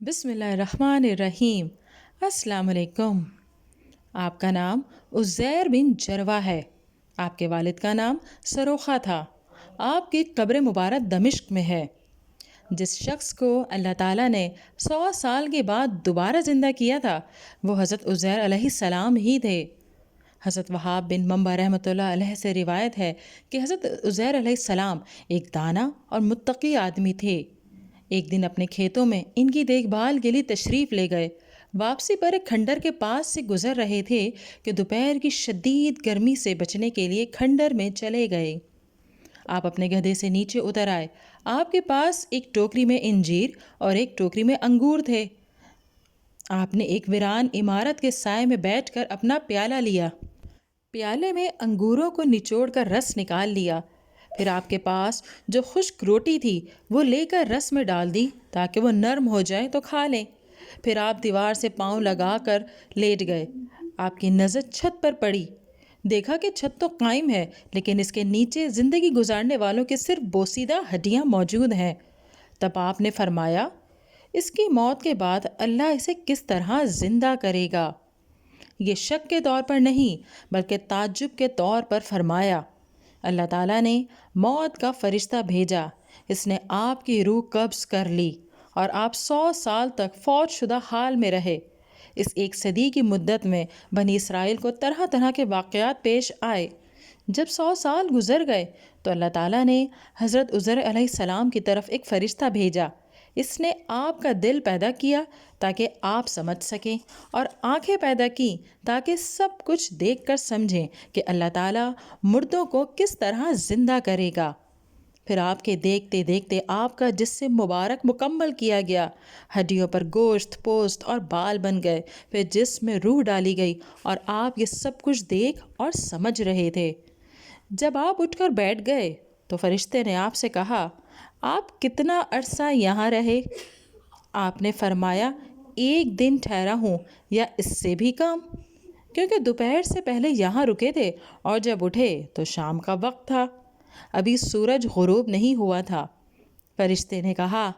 بسم اللہ الرحمن الرحیم۔ السلام علیکم۔ آپ کا نام عزیر بن جروا ہے۔ آپ کے والد کا نام سروخہ تھا۔ آپ کی قبر مبارک دمشق میں ہے۔ جس شخص کو اللہ تعالیٰ نے 100 سال کے بعد دوبارہ زندہ کیا تھا وہ حضرت عزیر علیہ السلام ہی تھے۔ حضرت وہاب بن منبع رحمۃ اللہ علیہ سے روایت ہے کہ حضرت عزیر علیہ السلام ایک دانا اور متقی آدمی تھے۔ ایک دن اپنے کھیتوں میں ان کی دیکھ بھال کے لیے تشریف لے گئے۔ واپسی پر ایک کھنڈر کے پاس سے گزر رہے تھے کہ دوپہر کی شدید گرمی سے بچنے کے لیے کھنڈر میں چلے گئے۔ آپ اپنے گدھے سے نیچے اتر آئے۔ آپ کے پاس ایک ٹوکری میں انجیر اور ایک ٹوکری میں انگور تھے۔ آپ نے ایک ویران عمارت کے سائے میں بیٹھ کر اپنا پیالہ لیا۔ پیالے میں انگوروں کو نچوڑ کر رس نکال لیا۔ پھر آپ کے پاس جو خشک روٹی تھی وہ لے کر رس میں ڈال دی تاکہ وہ نرم ہو جائے تو کھا لیں۔ پھر آپ دیوار سے پاؤں لگا کر لیٹ گئے۔ آپ کی نظر چھت پر پڑی۔ دیکھا کہ چھت تو قائم ہے لیکن اس کے نیچے زندگی گزارنے والوں کے صرف بوسیدہ ہڈیاں موجود ہیں۔ تب آپ نے فرمایا، اس کی موت کے بعد اللہ اسے کس طرح زندہ کرے گا؟ یہ شک کے طور پر نہیں بلکہ تعجب کے طور پر فرمایا۔ اللہ تعالیٰ نے موت کا فرشتہ بھیجا، اس نے آپ کی روح قبض کر لی اور آپ 100 سال تک فوت شدہ حال میں رہے۔ اس ایک صدی کی مدت میں بنی اسرائیل کو طرح طرح کے واقعات پیش آئے۔ جب 100 سال گزر گئے تو اللہ تعالیٰ نے حضرت عزیر علیہ السلام کی طرف ایک فرشتہ بھیجا۔ اس نے آپ کا دل پیدا کیا تاکہ آپ سمجھ سکیں اور آنکھیں پیدا کی تاکہ سب کچھ دیکھ کر سمجھیں کہ اللہ تعالیٰ مردوں کو کس طرح زندہ کرے گا۔ پھر آپ کے دیکھتے دیکھتے آپ کا جسم مبارک مکمل کیا گیا۔ ہڈیوں پر گوشت، پوست اور بال بن گئے۔ پھر جسم میں روح ڈالی گئی اور آپ یہ سب کچھ دیکھ اور سمجھ رہے تھے۔ جب آپ اٹھ کر بیٹھ گئے تو فرشتے نے آپ سے کہا، آپ کتنا عرصہ یہاں رہے؟ آپ نے فرمایا، 1 دن ٹھہرا ہوں یا اس سے بھی کم، کیونکہ دوپہر سے پہلے یہاں رکے تھے اور جب اٹھے تو شام کا وقت تھا، ابھی سورج غروب نہیں ہوا تھا۔ فرشتے نے کہا،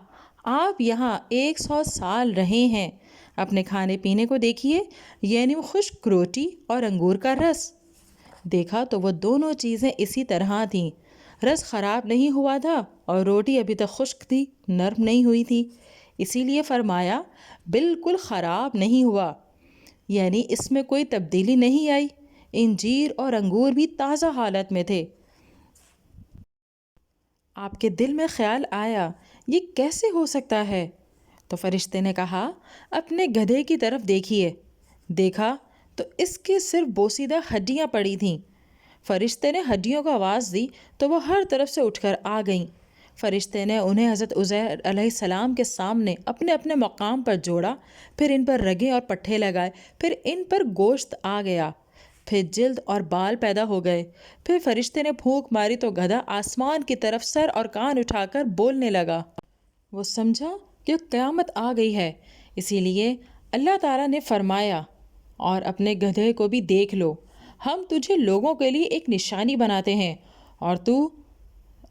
آپ یہاں 100 سال رہے ہیں، اپنے کھانے پینے کو دیکھیے، یعنی وہ خشک روٹی اور انگور کا رس۔ دیکھا تو وہ دونوں چیزیں اسی طرح تھیں۔ رس خراب نہیں ہوا تھا اور روٹی ابھی تک خشک تھی، نرم نہیں ہوئی تھی، اسی لیے فرمایا بالکل خراب نہیں ہوا، یعنی اس میں کوئی تبدیلی نہیں آئی۔ انجیر اور انگور بھی تازہ حالت میں تھے۔ آپ کے دل میں خیال آیا، یہ کیسے ہو سکتا ہے؟ تو فرشتے نے کہا، اپنے گدھے کی طرف دیکھیے۔ دیکھا تو اس کی صرف بوسیدہ ہڈیاں پڑی تھیں۔ فرشتے نے ہڈیوں کو آواز دی تو وہ ہر طرف سے اٹھ کر آ گئیں۔ فرشتے نے انہیں حضرت عزیر علیہ السلام کے سامنے اپنے اپنے مقام پر جوڑا، پھر ان پر رگیں اور پٹھے لگائے، پھر ان پر گوشت آ گیا، پھر جلد اور بال پیدا ہو گئے۔ پھر فرشتے نے پھونک ماری تو گدھا آسمان کی طرف سر اور کان اٹھا کر بولنے لگا۔ وہ سمجھا کہ قیامت آ گئی ہے، اسی لیے اللہ تعالیٰ نے فرمایا، اور اپنے گدھے کو بھی دیکھ لو، ہم تجھے لوگوں کے لیے ایک نشانی بناتے ہیں،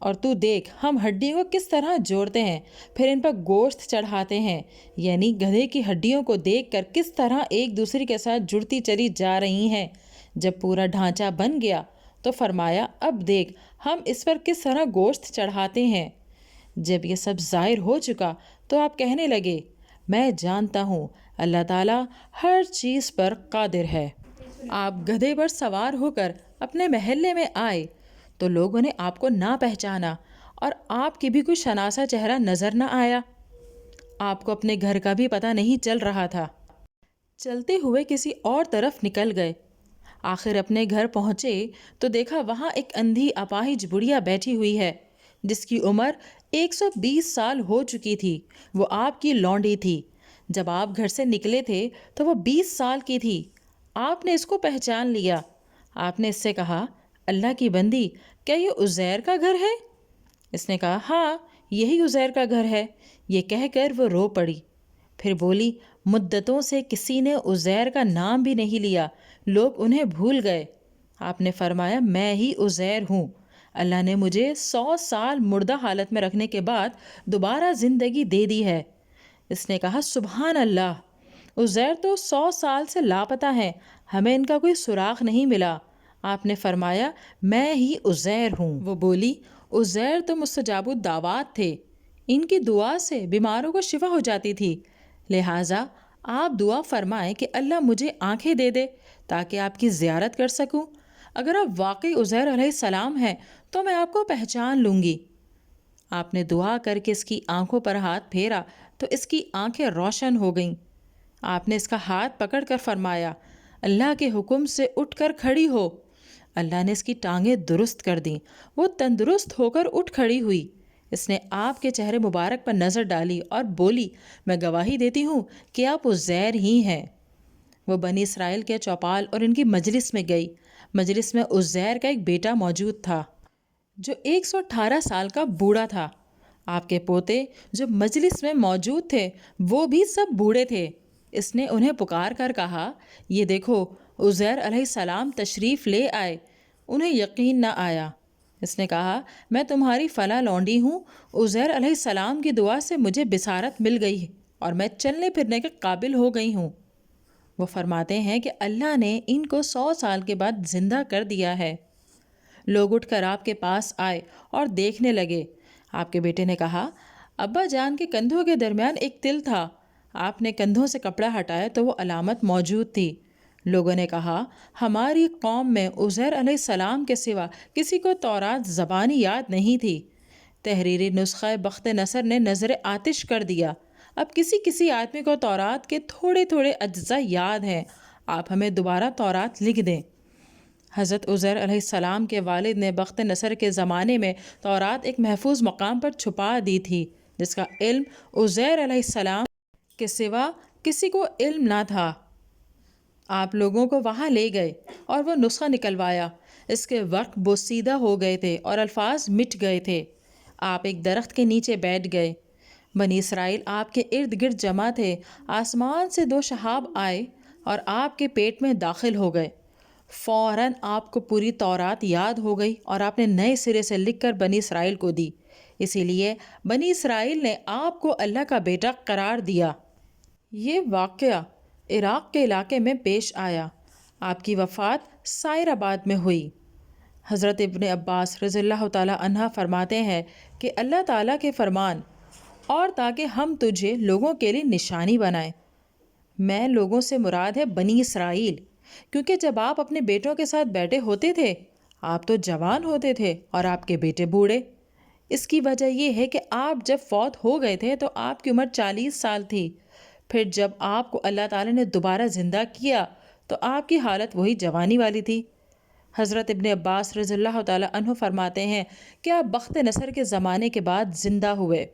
اور تو دیکھ ہم ہڈیوں کو کس طرح جوڑتے ہیں، پھر ان پر گوشت چڑھاتے ہیں، یعنی گدھے کی ہڈیوں کو دیکھ کر کس طرح ایک دوسرے کے ساتھ جڑتی چلی جا رہی ہیں۔ جب پورا ڈھانچہ بن گیا تو فرمایا، اب دیکھ ہم اس پر کس طرح گوشت چڑھاتے ہیں۔ جب یہ سب ظاہر ہو چکا تو آپ کہنے لگے، میں جانتا ہوں اللہ تعالیٰ ہر چیز پر قادر ہے۔ آپ گدھے پر سوار ہو کر اپنے محلے میں آئے تو لوگوں نے آپ کو نہ پہچانا اور آپ کی بھی کوئی شناسا چہرہ نظر نہ آیا۔ آپ کو اپنے گھر کا بھی پتہ نہیں چل رہا تھا۔ چلتے ہوئے کسی اور طرف نکل گئے۔ آخر اپنے گھر پہنچے تو دیکھا وہاں ایک اندھی اپاہج بڑھیا بیٹھی ہوئی ہے جس کی عمر 120 سال ہو چکی تھی۔ وہ آپ کی لونڈی تھی۔ جب آپ گھر سے نکلے تھے تو وہ 20 سال کی تھی۔ آپ نے اس کو پہچان لیا۔ آپ نے اس سے کہا، اللہ کی بندی، کیا یہ عزیر کا گھر ہے؟ اس نے کہا، ہاں یہی عزیر کا گھر ہے۔ یہ کہہ کر وہ رو پڑی۔ پھر بولی، مدتوں سے کسی نے عزیر کا نام بھی نہیں لیا، لوگ انہیں بھول گئے۔ آپ نے فرمایا، میں ہی عزیر ہوں۔ اللہ نے مجھے 100 سال مردہ حالت میں رکھنے کے بعد دوبارہ زندگی دے دی ہے۔ اس نے کہا سبحان اللہ، عزیر تو 100 سال سے لاپتہ ہیں، ہمیں ان کا کوئی سراغ نہیں ملا۔ آپ نے فرمایا میں ہی عزیر ہوں۔ وہ بولی عزیر تو مستجاب الدعوات تھے، ان کی دعا سے بیماروں کو شفا ہو جاتی تھی، لہٰذا آپ دعا فرمائیں کہ اللہ مجھے آنکھیں دے دے تاکہ آپ کی زیارت کر سکوں۔ اگر آپ واقعی عزیر علیہ السلام ہیں تو میں آپ کو پہچان لوں گی۔ آپ نے دعا کر کے اس کی آنکھوں پر ہاتھ پھیرا تو اس کی آنکھیں روشن ہو گئیں۔ آپ نے اس کا ہاتھ پکڑ کر فرمایا اللہ کے حکم سے اٹھ کر کھڑی ہو۔ اللہ نے اس کی ٹانگیں درست کر دیں، وہ تندرست ہو کر اٹھ کھڑی ہوئی۔ اس نے آپ کے چہرے مبارک پر نظر ڈالی اور بولی میں گواہی دیتی ہوں کہ آپ عزیر ہی ہیں۔ وہ بنی اسرائیل کے چوپال اور ان کی مجلس میں گئی۔ مجلس میں عزیر کا ایک بیٹا موجود تھا جو 118 سال کا بوڑھا تھا۔ آپ کے پوتے جو مجلس میں موجود تھے وہ بھی سب بوڑھے تھے۔ اس نے انہیں پکار کر کہا یہ دیکھو عزیر علیہ السلام تشریف لے آئے۔ انہیں یقین نہ آیا۔ اس نے کہا میں تمہاری فلاں لونڈی ہوں، عزیر علیہ السلام کی دعا سے مجھے بصارت مل گئی اور میں چلنے پھرنے کے قابل ہو گئی ہوں۔ وہ فرماتے ہیں کہ اللہ نے ان کو 100 سال کے بعد زندہ کر دیا ہے۔ لوگ اٹھ کر آپ کے پاس آئے اور دیکھنے لگے۔ آپ کے بیٹے نے کہا ابا جان کے کندھوں کے درمیان ایک تل تھا۔ آپ نے کندھوں سے کپڑا ہٹایا تو وہ علامت موجود تھی۔ لوگوں نے کہا ہماری قوم میں عزیر علیہ السلام کے سوا کسی کو تورات زبانی یاد نہیں تھی۔ تحریری نسخہ بخت نصر نے نظر آتش کر دیا۔ اب کسی آدمی کو تورات کے تھوڑے تھوڑے اجزاء یاد ہیں، آپ ہمیں دوبارہ تورات لکھ دیں۔ حضرت عزیر علیہ السلام کے والد نے بخت نصر کے زمانے میں تورات ایک محفوظ مقام پر چھپا دی تھی جس کا علم عزیر علیہ السلام کے سوا کسی کو علم نہ تھا۔ آپ لوگوں کو وہاں لے گئے اور وہ نسخہ نکلوایا۔ اس کے وقت بوسیدہ ہو گئے تھے اور الفاظ مٹ گئے تھے۔ آپ ایک درخت کے نیچے بیٹھ گئے۔ بنی اسرائیل آپ کے ارد گرد جمع تھے۔ آسمان سے 2 شہاب آئے اور آپ کے پیٹ میں داخل ہو گئے۔ فوراً آپ کو پوری تورات یاد ہو گئی اور آپ نے نئے سرے سے لکھ کر بنی اسرائیل کو دی۔ اسی لیے بنی اسرائیل نے آپ کو اللہ کا بیٹا قرار دیا۔ یہ واقعہ عراق کے علاقے میں پیش آیا۔ آپ کی وفات سائر آباد میں ہوئی۔ حضرت ابن عباس رضی اللہ تعالیٰ عنہ فرماتے ہیں کہ اللہ تعالیٰ کے فرمان اور تاکہ ہم تجھے لوگوں کے لیے نشانی بنائیں، میں لوگوں سے مراد ہے بنی اسرائیل، کیونکہ جب آپ اپنے بیٹوں کے ساتھ بیٹھے ہوتے تھے آپ تو جوان ہوتے تھے اور آپ کے بیٹے بوڑھے۔ اس کی وجہ یہ ہے کہ آپ جب فوت ہو گئے تھے تو آپ کی عمر 40 سال تھی۔ پھر جب آپ کو اللہ تعالیٰ نے دوبارہ زندہ کیا تو آپ کی حالت وہی جوانی والی تھی۔ حضرت ابن عباس رضی اللہ تعالیٰ عنہ فرماتے ہیں کہ آپ بخت نصر کے زمانے کے بعد زندہ ہوئے۔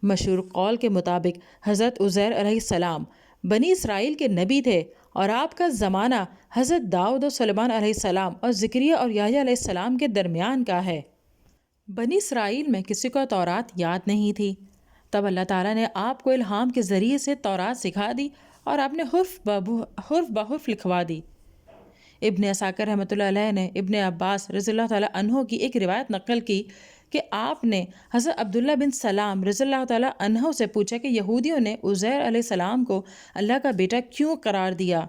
مشہور قول کے مطابق حضرت عزیر علیہ السلام بنی اسرائیل کے نبی تھے اور آپ کا زمانہ حضرت داؤد و سلیمان علیہ السلام اور زکریا اور یحییٰ علیہ السلام کے درمیان کا ہے۔ بنی اسرائیل میں کسی کو تورات یاد نہیں تھی، تب اللہ تعالیٰ نے آپ کو الہام کے ذریعے سے تورات سکھا دی اور آپ نے حرف بحرف لکھوا دی۔ ابن عساکر رحمۃ اللہ علیہ نے ابن عباس رضی اللہ تعالیٰ عنہ کی ایک روایت نقل کی کہ آپ نے حضرت عبداللہ بن سلام رضی اللہ تعالیٰ عنہ سے پوچھا کہ یہودیوں نے عزیر علیہ السلام کو اللہ کا بیٹا کیوں قرار دیا؟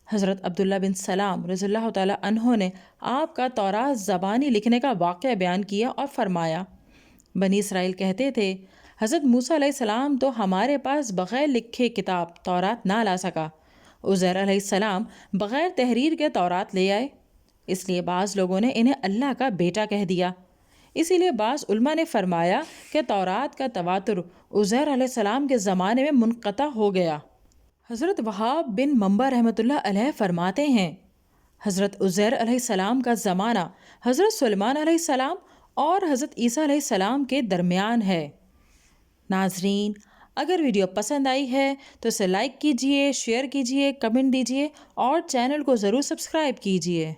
حضرت عبداللہ بن سلام رضی اللہ تعالیٰ عنہ نے آپ کا تورات زبانی لکھنے کا واقعہ بیان کیا اور فرمایا بنی اسرائیل کہتے تھے حضرت موسیٰ علیہ السلام تو ہمارے پاس بغیر لکھے کتاب تورات نہ لا سکا، عزیر علیہ السلام بغیر تحریر کے تورات لے آئے، اس لیے بعض لوگوں نے انہیں اللہ کا بیٹا کہہ دیا۔ اسی لیے بعض علماء نے فرمایا کہ تورات کا تواتر عزیر علیہ السلام کے زمانے میں منقطع ہو گیا۔ حضرت وہاب بن منبع رحمۃ اللہ علیہ فرماتے ہیں حضرت عزیر علیہ السلام کا زمانہ حضرت سلیمان علیہ السلام اور حضرت عیسیٰ علیہ السلام کے درمیان ہے۔ ناظرین، اگر ویڈیو پسند آئی ہے تو اسے لائک کیجئے، شیئر کیجئے، کمنٹ دیجئے اور چینل کو ضرور سبسکرائب کیجئے۔